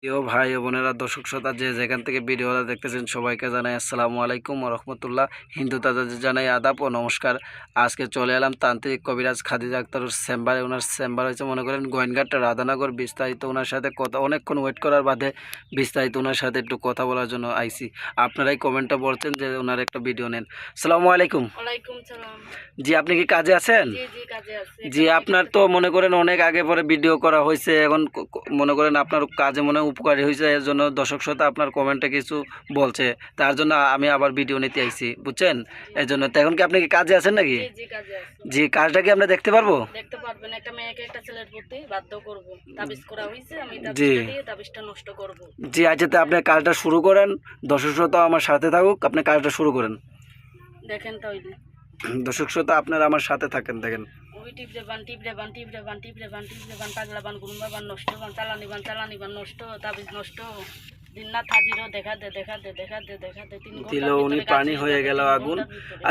প্রিয় ভাই ও বোনেরা, দর্শক শ্রোতা যে যেখান থেকে ভিডিওটা দেখতেছেন সবাইকে জানাই আসসালামু আলাইকুম ওয়া রাহমাতুল্লাহ। হিন্দু তাদের জানাই আদাব ও নমস্কার। আজকে চলে এলাম তান্ত্রিক কবিরাজ খাদিজা আক্তারুর চেম্বারে। ওনার চেম্বার হচ্ছে মনে করেন গোয়েনঘাট রাধানগর। বিস্তারিত ওনার সাথে কথা, অনেকক্ষণ ওয়েট করার বাদে বিস্তারিত ওনার সাথে একটু কথা বলার জন্য আইসি। আপনারাই কমেন্টটা বলছেন যে ওনার একটা ভিডিও নেন। আসসালামু আলাইকুম। ওয়ালাইকুম সালাম। জি, আপনি কি কাজে আছেন? জি জি কাজে আছি। জি, আপনার তো মনে করেন অনেক আগে পরে ভিডিও করা হয়েছে, এখন মনে করেন আপনার কাজে মনে উপকারী হয়েছে, এর জন্য দর্শক শ্রোতা আপনার কমেন্টে কিছু বলছে, তার জন্য আমি আবার ভিডিও নিতে আইছি, বুঝছেন? এর জন্য তো এখন কি আপনি কি কাজে আছেন নাকি? জি জি কাজে আছি। জি, কাজটা কি আমরা দেখতে পারবো? দেখতে পারবেন, একটা মেয়েকে একটা ছেলের প্রতি বাধ্য করব। তাবিজ করা হইছে, আমি জি তাবিজটা দিয়ে তাবিজটা নষ্ট করব। জি, আচ্ছা, তো আপনি কাজটা শুরু করেন। দর্শক শ্রোতা আমার সাথে থাকুক, আপনি কাজটা শুরু করেন। দেখেন তাইলে দর্শক শ্রোতা আপনারা আমার সাথে থাকেন, দেখেন। ওই টিপ রে বান টিপ রে বান টিপ রে বান টিপ রে বান টিপ রে বান পাগলা বান গুরুম্বা বান নষ্ট বান চালানি বান নষ্ট তাবিজ নষ্ট। দিননাথ হাজিরও দেখা দে দেখা দে দেখা দে দেখা দে। 3 ঘন্টা দিল উনি, পানি হয়ে গেল আগুন।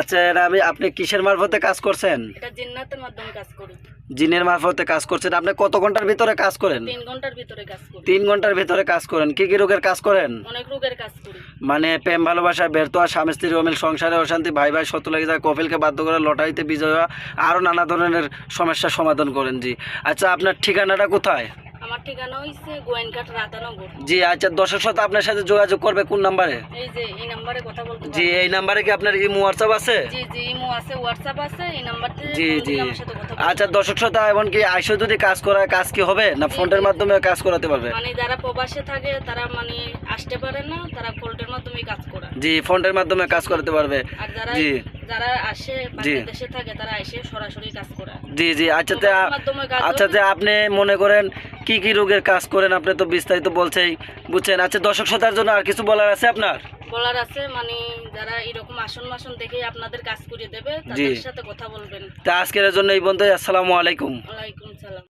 আচ্ছা, এটা আপনি কিসের মারফতে কাজ করছেন? এটা জিন্নাতের মাধ্যমে কাজ করি। জিনের মারফতে কাজ করছেন। আপনি কত ঘন্টার ভিতরে কাজ করেন? 3 ঘন্টার ভিতরে কাজ করি। 3 ঘন্টার ভিতরে কাজ করেন। কি কি রোগের কাজ করেন? অনেক রোগের কাজ করি। মানে প্রেম ভালোবাসা ব্যর্থ হওয়া, স্বামী স্ত্রীর অমিল, সংসারে অশান্তি, ভাই ভাই শত্রু লেগে যায়, কপিলকে বাধ্য করে লটারিতে বিজয় হওয়া, আরও নানা ধরনের সমস্যার সমাধান করেন। জি, আচ্ছা, আপনার ঠিকানাটা কোথায়? আমার ঠিকানা হইছে গোয়েনঘাট রাধানগর। জি, আচ্ছা, দর্শক শ্রোতা আপনার সাথে যোগাযোগ করবে কোন নাম্বারে? এই যে এই নাম্বারে কথা বলতে জি, এই নাম্বারে কি আপনার ইমো হোয়াটসঅ্যাপ আছে? জি জি ইমো আছে, হোয়াটসঅ্যাপ আছে, এই নাম্বারতে জি ফোন জি, দিলে আমার সাথে কথা আচ্ছা, দর্শক শ্রোতা এমনকি আইসো যদি কাজ করায়, কাজ কি হবে না ফোনের মাধ্যমে কাজ করাতে পারবে? মানে যারা প্রবাসে থাকে তারা মানে আসতে পারে না, তারা ফোনের মাধ্যমে কাজ করে। জি, ফোনের মাধ্যমে কাজ করাতে পারবে। আর যারা জি যারা আসে বাংলাদেশে থাকে তারা এসে সরাসরি কাজ করে। জি জি, আচ্ছা, মোবাইলের মাধ্যমে কাজ আচ্ছা, হবে। যে আপনি মনে করেন কি কি রোগের কাজ করেন, আপনি তো বিস্তারিত বলছেই, বুঝছেন? আচ্ছা, দর্শক শ্রোতার জন্য আর কিছু বলার আছে আপনার? বলার আছে মানে যারা এরকম আসন দেখে আপনাদের কাজ করে দেবে জি, তাদের সাথে কথা বলবেন। তা আজকের জন্য এই পর্যন্তই। আসসালামু আলাইকুম। ওয়ালাইকুম সালাম।